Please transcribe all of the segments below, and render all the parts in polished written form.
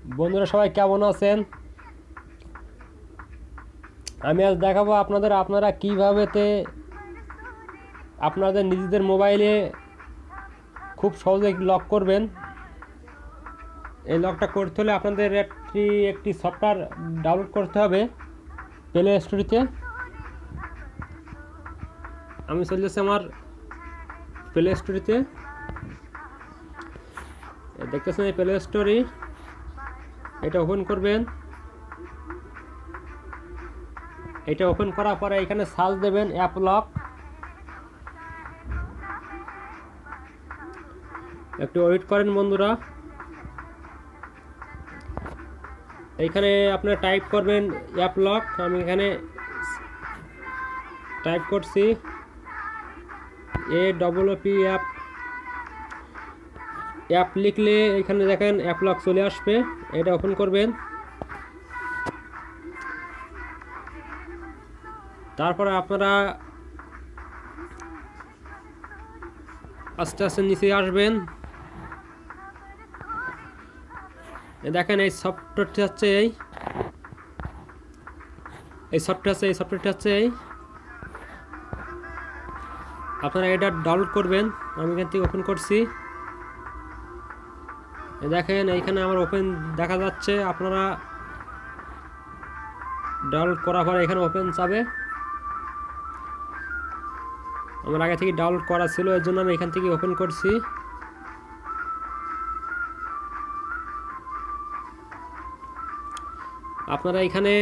বন্ধুরা সবাই কেমন আছেন? আমি আজ দেখাবো আপনারা কিভাবে আপনাদের নিজেদের মোবাইলে খুব সহজে লক করবেন। এই লকটা করতে হলে আপনাদের একটি সফটওয়্যার ডাউনলোড করতে হবে প্লে স্টোরিতে। আমি চলে যাচ্ছি আমার প্লে স্টোরিতে। দেখতেছেন এই প্লে স্টোরি, এটা ওপেন করবেন। এটা ওপেন করার পরে এখানে সার্চ দেবেন অ্যাপ লক। একটু ওয়েট করেন বন্ধুরা। এইখানে আপনারা টাইপ করবেন অ্যাপ লক। আমি এখানে টাইপ করছি APP অ্যাপ। অ্যাপ লিখলে এখানে দেখেন অ্যাপ লক চলে আসবে। এটা ওপেন করবেন। তারপরে আপনারা আস্তে আস্তে নিচে আসবেন। দেখেন এই সফটওয়্যারটি হচ্ছে এই সফটওয়্যারটি হচ্ছে আপনারা এটা ডাউনলোড করবেন। আমি এখান থেকে ওপেন করছি। দেখেন এইখানে আমার ওপেন দেখা যাচ্ছে। আপনারা ডাউনলোড করার পরে এখানে ওপেন চাবে। আমার আগে থেকে ডাউনলোড করা ছিল, এর জন্য আমি এখান থেকে ওপেন করছি। আপনারা এখানে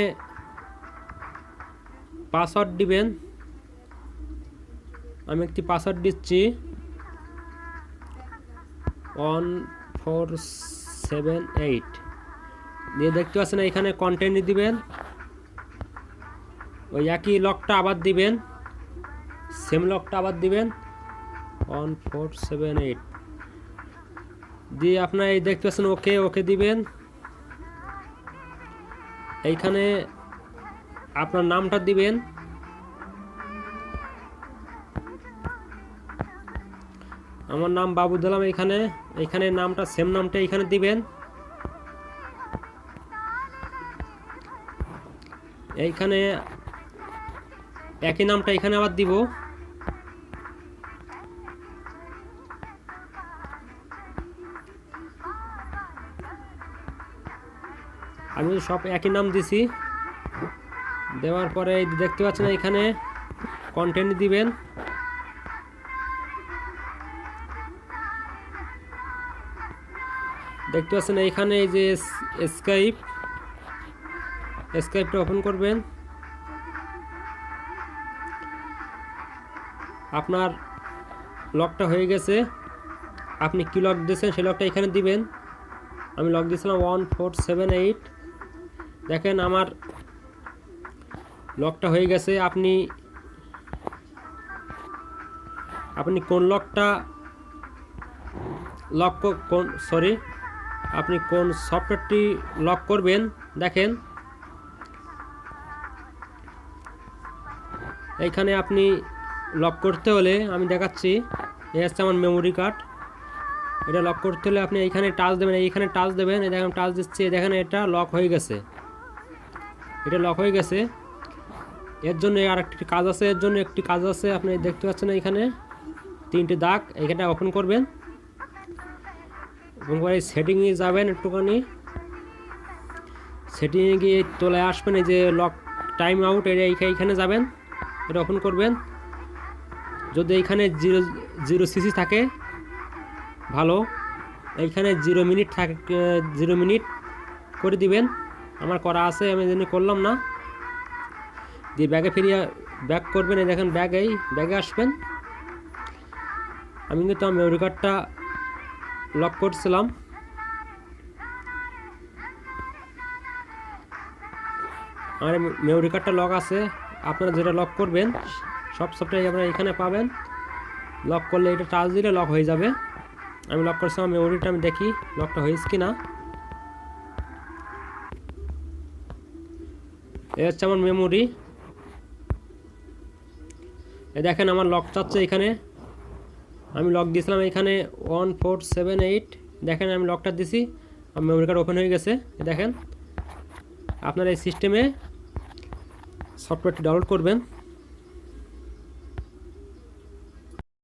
পাসওয়ার্ড দিবেন। আমি একটি পাসওয়ার্ড দিচ্ছি 1478 দিয়ে দেখতে পাচ্ছেন এখানে কন্টিনিউ দিবেন। ওই একই লকটা আবার দিবেন, সেম লকটা আবার দিবেন 1478 দিয়ে আপনারা এই দেখতে পাচ্ছেন ওকে দিবেন। এইখানে আপনার নামটা দিবেন। আমার নাম বাবু দিলাম। এইখানে নামটা সেম নামটা এখানে দিবেন। এইখানে একই নামটা এখানে আবার দিব। আমি সব একই নাম দিছি। দেওয়ার পরে দেখতে পাচ্ছেন এখানে কন্টেন্ট দিবেন। দেখতে পাচ্ছেন এইখানে এই যে স্কাইপটা ওপেন করবেন। আপনার লকটা হয়ে গেছে। আপনি কি লক দিয়েছেন সেই লকটা এখানে দিবেন। আমি লক দিয়েছিলাম 1478। দেখেন আমার লকটা হয়ে গেছে। আপনি কোন লকটা আপনি কোন সফটওয়্যারটি লক করবেন দেখেন। এইখানে আপনি লক করতে হলে আমি দেখাচ্ছি। এই হচ্ছে আমার মেমোরি কার্ড। এটা লক করতে হলে আপনি এইখানে টাচ দেবেন। এইখানে টাচ দেবেন। এই দেখেন টাচ দিচ্ছি। দেখেন এটা লক হয়ে গেছে। এটা লক হয়ে গেছে। এর জন্য আর একটি কাজ আছে। আপনি দেখতে পাচ্ছেন এখানে 3টে দাগ। এইখানটা ওপেন করবেন এবং সেটিংয়ে যাবেন। একটুখানি সেটিংয়ে গিয়ে চলে আসবেন। এই যে লক টাইম আউট, এইখানে যাবেন। এটা ওপেন করবেন। যদি এইখানে 0 সিসি থাকে ভালো। এইখানে 0 মিনিট থাকে, 0 মিনিট করে দিবেন। আমার করা আছে, আমি জন্য করলাম না। দিয়ে ব্যাক করবেন। এই দেখেন ব্যাগে আসবেন। আমি কিন্তু আমার মেমোরি কার্ডটা লক করছিলাম। আমার মেমোরি কার্ডটা লক আছে। আপনারা যেটা লক করবেন সব সফটওয়্যার আপনারা এখানে পাবেন। লক করলে এটা টাচ দিলে লক হয়ে যাবে। আমি লক করছি আমার মেমোরিটা। আমি দেখি লকটা হয়েছে কি না। এই হচ্ছে আমার মেমোরি। এই দেখেন আমার লক চাচ্ছে এখানে। আমি লক দিয়েছিলাম এখানে 1478। দেখেন আমি লকটা দিছি। মেমোরি কার্ড ওপেন হয়ে গেছে। দেখেন আপনারা এই সিস্টেমে সফটওয়্যারটি ডাউনলোড করবেন।